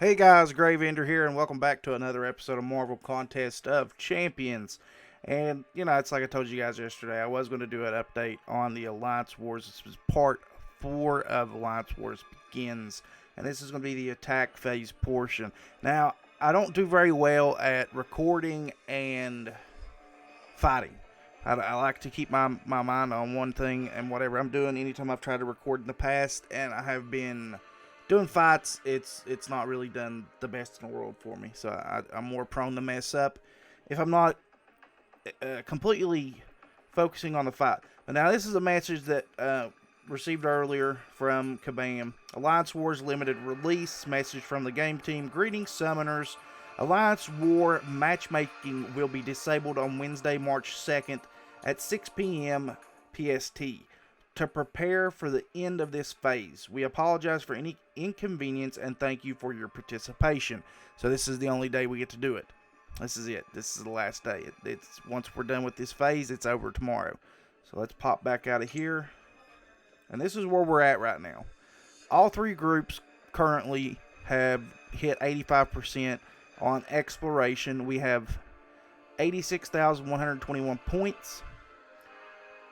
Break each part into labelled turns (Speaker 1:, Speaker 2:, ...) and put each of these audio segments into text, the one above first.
Speaker 1: Hey guys, Gravender here, and welcome back to another episode of Marvel Contest of Champions. And, it's like I told you guys yesterday, I was going to do an update on the Alliance Wars. This was part 4 of Alliance Wars Begins, and this is going to be the attack phase portion. Now, I don't do very well at recording and fighting. I like to keep my mind on one thing and whatever I'm doing anytime I've tried to record in the past, and I have been doing fights. It's not really done the best in the world for me, so I'm more prone to mess up if I'm not completely focusing on the fight. But now this is a message that received earlier from Kabam. Alliance Wars limited release message from the game team. Greetings, summoners. Alliance War matchmaking will be disabled on Wednesday, March 2nd at 6 p.m. PST. To prepare for the end of this phase, we apologize for any inconvenience and thank you for your participation. So this is the only day we get to do it. This is it. This is the last day. It's once we're done with this phase, it's over tomorrow. So let's pop back out of here. And this is where we're at right now. All three groups currently have hit 85% on exploration. We have 86,121 points.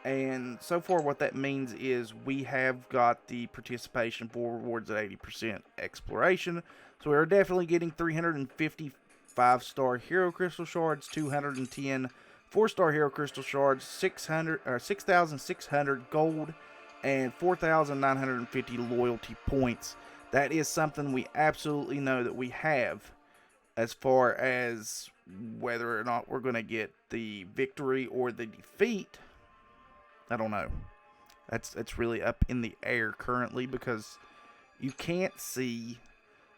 Speaker 1: And so far what that means is we have got the participation for rewards at 80% exploration. So we are definitely getting 350 5-star hero crystal shards, 210 4-star hero crystal shards, 6,600 gold, and 4,950 loyalty points. That is something we absolutely know that we have. As far as whether or not we're going to get the victory or the defeat, I don't know. That's really up in the air currently because you can't see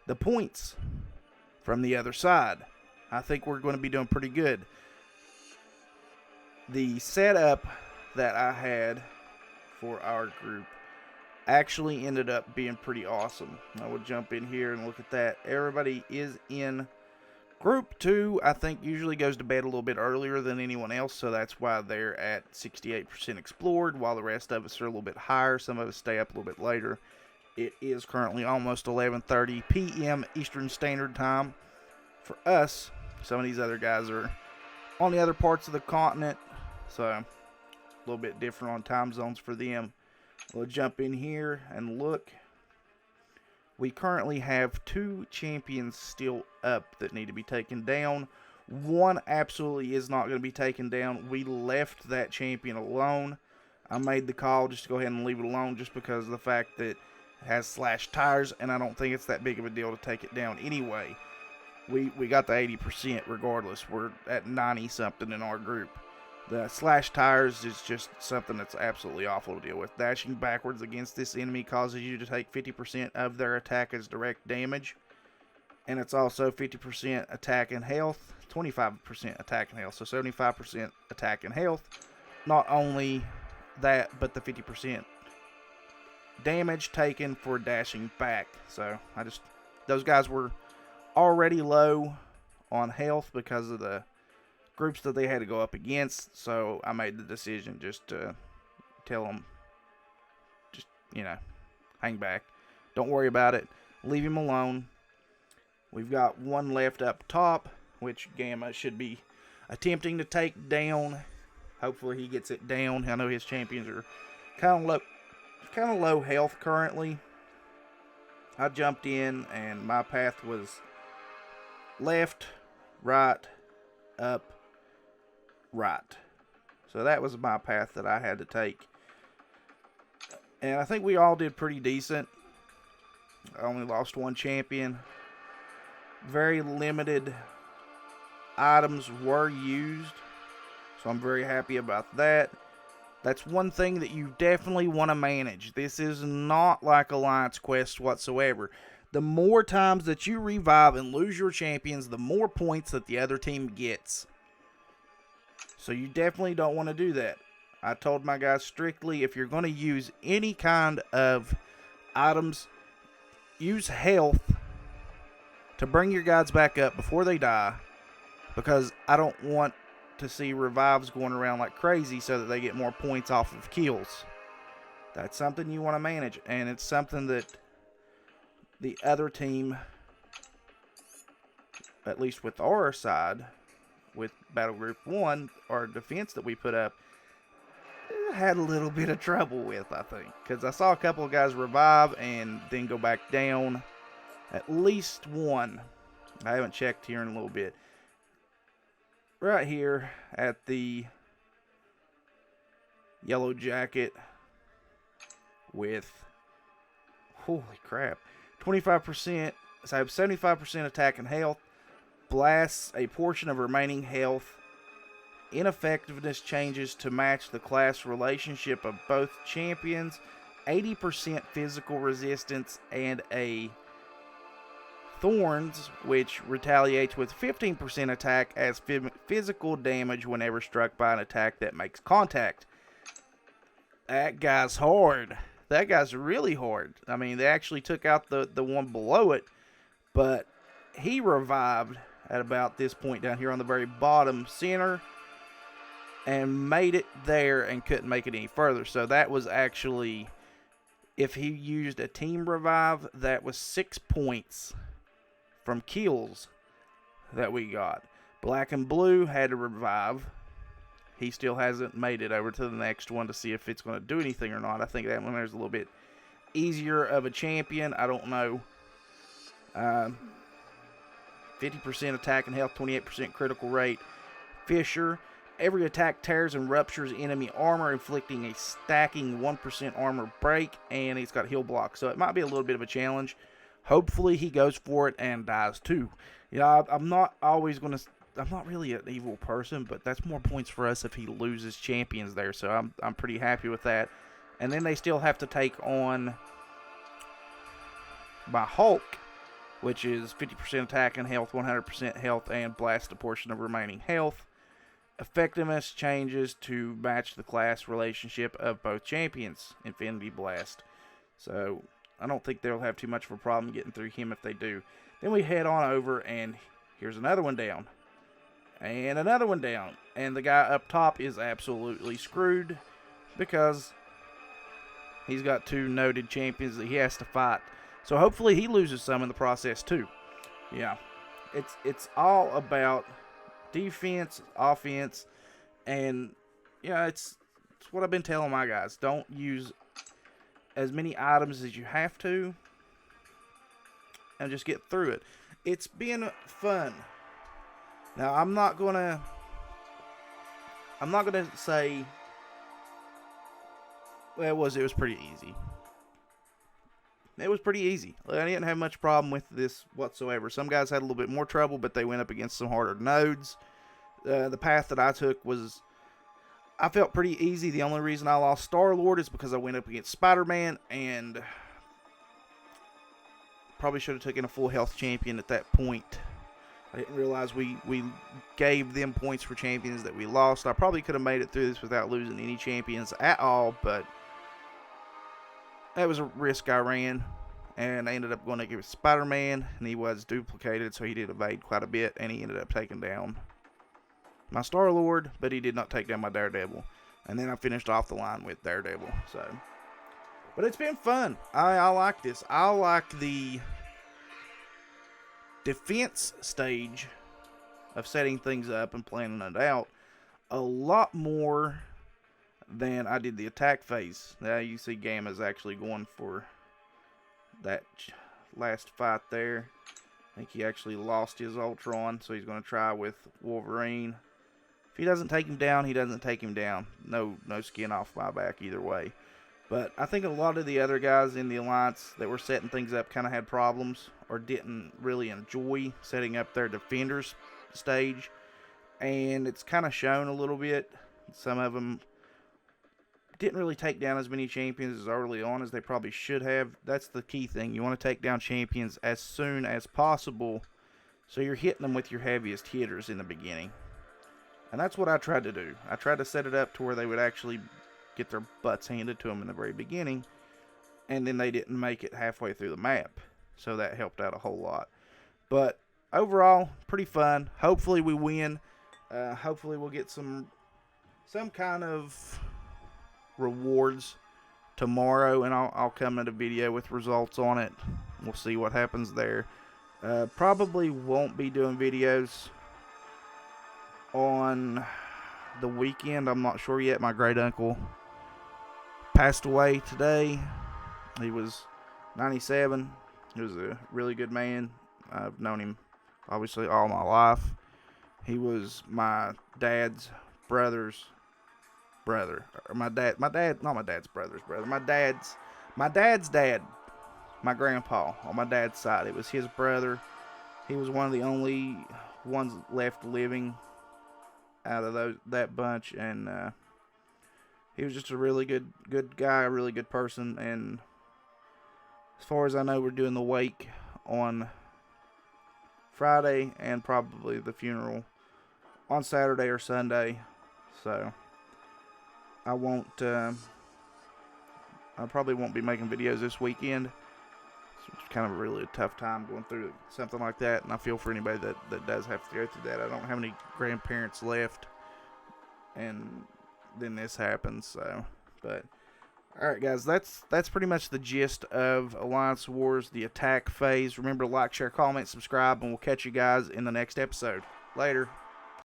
Speaker 1: the points from the other side. I think we're going to be doing pretty good. The setup that I had for our group actually ended up being pretty awesome. I would jump in here and look at that. Everybody is in Group 2, I think, usually goes to bed a little bit earlier than anyone else, so that's why they're at 68% explored, while the rest of us are a little bit higher. Some of us stay up a little bit later. It is currently almost 11:30 p.m. Eastern Standard Time for us. Some of these other guys are on the other parts of the continent, so a little bit different on time zones for them. We'll jump in here and look. We currently have 2 champions still up that need to be taken down. One absolutely is not going to be taken down. We left that champion alone. I made the call just to go ahead and leave it alone just because of the fact that it has slashed tires, and I don't think it's that big of a deal to take it down anyway. We got the 80% regardless. We're at 90-something in our group. The slash tires is just something that's absolutely awful to deal with. Dashing backwards against this enemy causes you to take 50% of their attack as direct damage. And it's also 50% attack and health, 25% attack and health. So 75% attack and health. Not only that, but the 50% damage taken for dashing back. So those guys were already low on health because of the groups that they had to go up against, so I made the decision just to tell them, just, hang back. Don't worry about it. Leave him alone. We've got one left up top, which Gamma should be attempting to take down. Hopefully he gets it down. I know his champions are kind of low health currently. I jumped in, and my path was left, right, up, right. So that was my path that I had to take. And I think we all did pretty decent. I only lost one champion. Very limited items were used. So I'm very happy about that. That's one thing that you definitely want to manage. This is not like Alliance Quest whatsoever. The more times that you revive and lose your champions, the more points that the other team gets. So you definitely don't want to do that. I told my guys strictly, if you're going to use any kind of items, use health to bring your guys back up before they die. Because I don't want to see revives going around like crazy so that they get more points off of kills. That's something you want to manage, and it's something that the other team at least with our side, with Battle Group 1, our defense that we put up, had a little bit of trouble with, I think. Because I saw a couple of guys revive and then go back down. At least one. I haven't checked here in a little bit. Right here at the yellow jacket with, holy crap, 25%, so I have 75% attack and health, blasts a portion of remaining health, ineffectiveness changes to match the class relationship of both champions, 80% physical resistance, and a Thorns, which retaliates with 15% attack as physical damage whenever struck by an attack that makes contact. That guy's hard. That guy's really hard. I mean, they actually took out the one below it, but he revived at about this point down here on the very bottom center and made it there and couldn't make it any further. So that was actually, if he used a team revive, that was 6 points from kills that we got. Black and blue had to revive. He still hasn't made it over to the next one to see if it's going to do anything or not. I think that one there's a little bit easier of a champion. I don't know. 50% attack and health, 28% critical rate. Fisher, every attack tears and ruptures enemy armor, inflicting a stacking 1% armor break, and he's got heal block. So it might be a little bit of a challenge. Hopefully he goes for it and dies too. You know, I'm not really an evil person, but that's more points for us if he loses champions there. So I'm pretty happy with that. And then they still have to take on my Hulk, which is 50% attack and health, 100% health, and blast a portion of remaining health. Effectiveness changes to match the class relationship of both champions, Infinity Blast. So I don't think they'll have too much of a problem getting through him if they do. Then we head on over, and here's another one down. And another one down. And the guy up top is absolutely screwed because he's got two noted champions that he has to fight. So hopefully he loses some in the process too. Yeah. It's all about defense, offense, and yeah, it's what I've been telling my guys. Don't use as many items as you have to and just get through it. It's been fun. Now I'm not gonna say, well, it was pretty easy. It was pretty easy. I didn't have much problem with this whatsoever. Some guys had a little bit more trouble, but they went up against some harder nodes. The path that I took I felt pretty easy. The only reason I lost Star-Lord is because I went up against Spider-Man, and probably should have taken a full health champion at that point. I didn't realize we gave them points for champions that we lost. I probably could have made it through this without losing any champions at all, but that was a risk I ran, and I ended up going to give Spider-Man, and he was duplicated, so he did evade quite a bit, and he ended up taking down my Star-Lord, but he did not take down my Daredevil. And then I finished off the line with Daredevil. But it's been fun. I like this. I like the defense stage of setting things up and planning it out a lot more than I did the attack phase. Now you see Gamma's actually going for that last fight there. I think he actually lost his Ultron, so he's going to try with Wolverine. If he doesn't take him down, he doesn't take him down. No skin off my back either way. But I think a lot of the other guys in the Alliance that were setting things up kind of had problems or didn't really enjoy setting up their defenders stage. And it's kind of shown a little bit. Some of them didn't really take down as many champions as early on as they probably should have. That's the key thing. You want to take down champions as soon as possible so you're hitting them with your heaviest hitters in the beginning. And that's what I tried to do. I tried to set it up to where they would actually get their butts handed to them in the very beginning, and then they didn't make it halfway through the map. So that helped out a whole lot. But overall, pretty fun. Hopefully we win. Hopefully we'll get some kind of rewards tomorrow, and I'll come in a video with results on it. We'll see what happens there. Probably won't be doing videos on the weekend. I'm not sure yet. My great uncle passed away today. He was 97. He was a really good man. I've known him obviously all my life. He was my dad's brother's brother. Or not my dad's brother's brother. My dad's dad. My grandpa on my dad's side. It was his brother. He was one of the only ones left living out of that bunch, and he was just a really good guy, a really good person. And as far as I know, we're doing the wake on Friday and probably the funeral on Saturday or Sunday. So I probably won't be making videos this weekend. It's kind of really a tough time going through something like that, and I feel for anybody that does have to go through that. I don't have any grandparents left, and then this happens. So, but all right, guys, that's pretty much the gist of Alliance Wars, the attack phase. Remember to like, share, comment, subscribe, and we'll catch you guys in the next episode. Later.